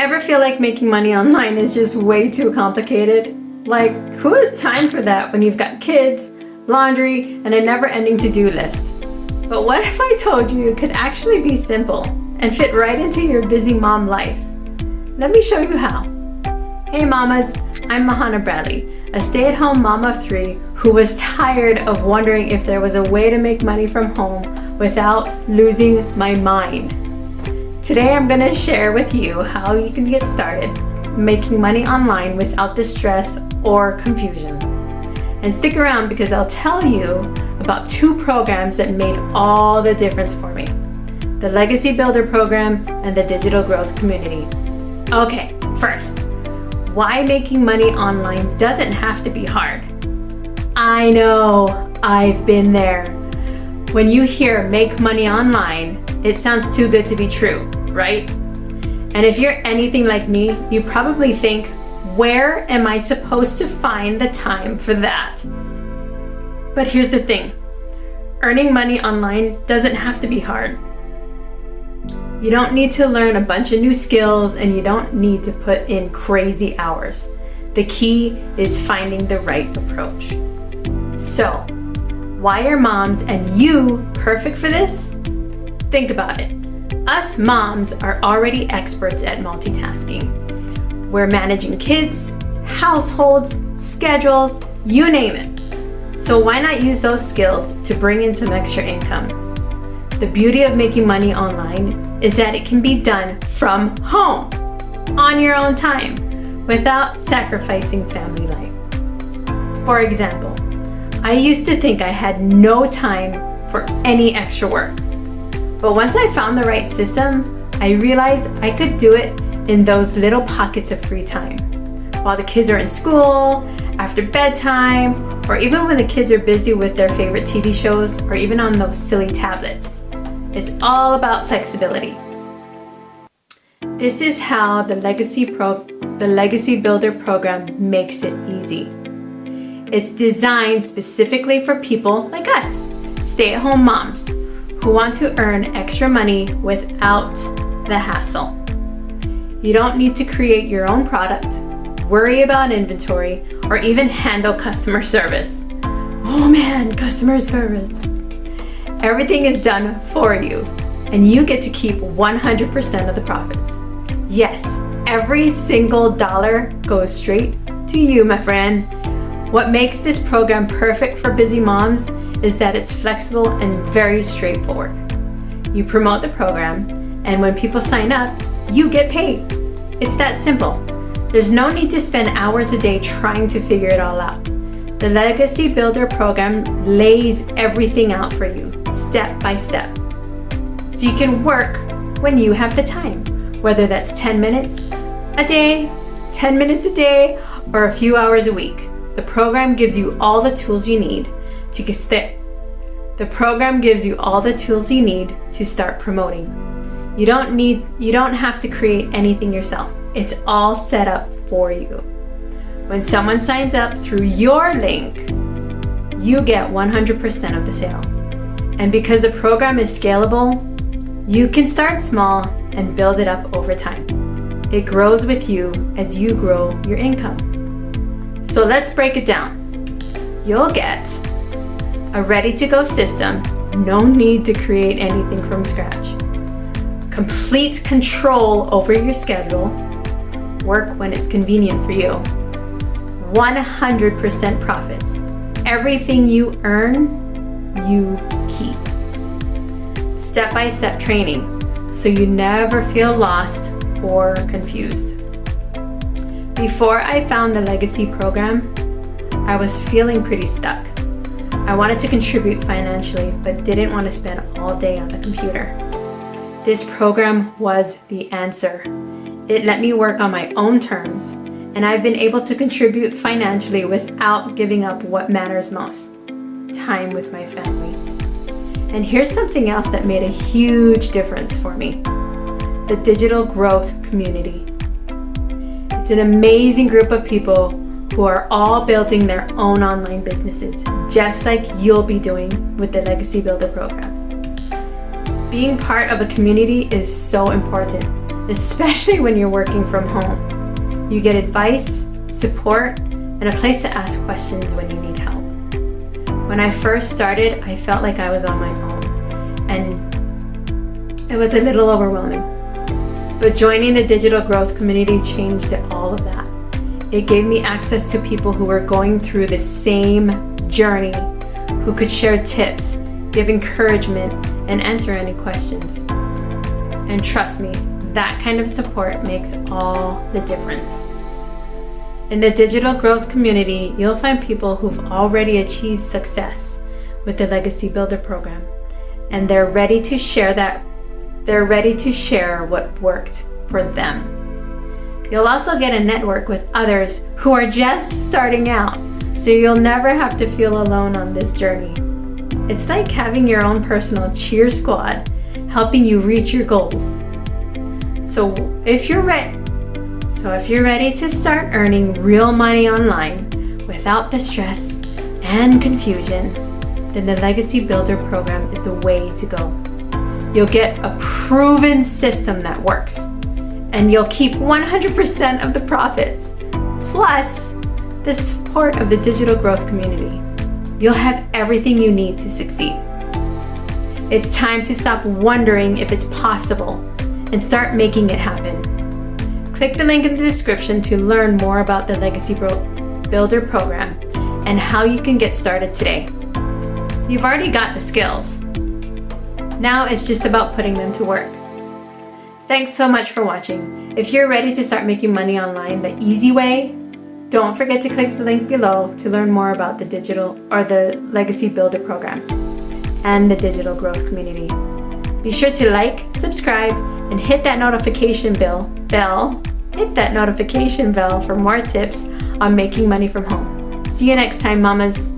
Ever feel like making money online is just way too complicated? Like, who has time for that when you've got kids, laundry, and a never-ending to-do list? But what if I told you it could actually be simple and fit right into your busy mom life? Let me show you how. Hey mamas, I'm Mahana Bradley, a stay-at-home mom of 3 who was tired of wondering if there was a way to make money from home without losing my mind. Today I'm going to share with you how you can get started making money online without the stress or confusion. And stick around because I'll tell you about 2 programs that made all the difference for me. The Legacy Builder program and the Digital Growth Community. Okay, first, why making money online doesn't have to be hard. I know, I've been there. When you hear make money online, it sounds too good to be true, right? And if you're anything like me, you probably think, where am I supposed to find the time for that? But here's the thing, earning money online doesn't have to be hard. You don't need to learn a bunch of new skills and you don't need to put in crazy hours. The key is finding the right approach. So, why are moms and you perfect for this? Think about it. Us moms are already experts at multitasking. We're managing kids, households, schedules, you name it. So why not use those skills to bring in some extra income? The beauty of making money online is that it can be done from home, on your own time, without sacrificing family life. For example, I used to think I had no time for any extra work. But once I found the right system, I realized I could do it in those little pockets of free time. While the kids are in school, after bedtime, or even when the kids are busy with their favorite TV shows, or even on those silly tablets. It's all about flexibility. This is how the Legacy Builder program makes it easy. It's designed specifically for people like us, stay-at-home moms, who want to earn extra money without the hassle. You don't need to create your own product, worry about inventory, or even handle customer service. Oh man, customer service. Everything is done for you, and you get to keep 100% of the profits. Yes, every single dollar goes straight to you, my friend. What makes this program perfect for busy moms is that it's flexible and very straightforward. You promote the program, and when people sign up, you get paid. It's that simple. There's no need to spend hours a day trying to figure it all out. The Legacy Builder program lays everything out for you, step by step. So you can work when you have the time, whether that's 10 minutes a day, 10 minutes a day, or a few hours a week. The program gives you all the tools you need to start promoting. You don't have to create anything yourself. It's all set up for you. When someone signs up through your link, you get 100% of the sale. And because the program is scalable, you can start small and build it up over time. It grows with you as you grow your income. So let's break it down. You'll get a ready-to-go system, no need to create anything from scratch. Complete control over your schedule, work when it's convenient for you. 100% profits. Everything you earn, you keep. Step-by-step training, so you never feel lost or confused. Before I found the Legacy program, I was feeling pretty stuck. I wanted to contribute financially, but didn't want to spend all day on the computer. This program was the answer. It let me work on my own terms, and I've been able to contribute financially without giving up what matters most, time with my family. And here's something else that made a huge difference for me: the Digital Growth Community. It's an amazing group of people who are all building their own online businesses, just like you'll be doing with the Legacy Builder program. Being part of a community is so important especially when you're working from home. You get advice, support, and a place to ask questions when you need help. When I first started, I felt like I was on my own, and it was a little overwhelming. But joining the digital growth community changed all of that. It gave me access to people who were going through the same journey, who could share tips, give encouragement, and answer any questions. And trust me, that kind of support makes all the difference. In the digital growth community, you'll find people who've already achieved success with the Legacy Builder program, and they're ready to share what worked for them. You'll also get a network with others who are just starting out, so you'll never have to feel alone on this journey. It's like having your own personal cheer squad helping you reach your goals. So if you're ready to start earning real money online without the stress and confusion, then the Legacy Builder program is the way to go. You'll get a proven system that works, and you'll keep 100% of the profits, plus the support of the digital growth community. You'll have everything you need to succeed. It's time to stop wondering if it's possible and start making it happen. Click the link in the description to learn more about the Legacy Builder program and how you can get started today. You've already got the skills. Now it's just about putting them to work. Thanks so much for watching. If you're ready to start making money online the easy way, don't forget to click the link below to learn more about the Legacy Builder program and the digital growth community. Be sure to like, subscribe, and hit that notification bell for more tips on making money from home. See you next time, mamas.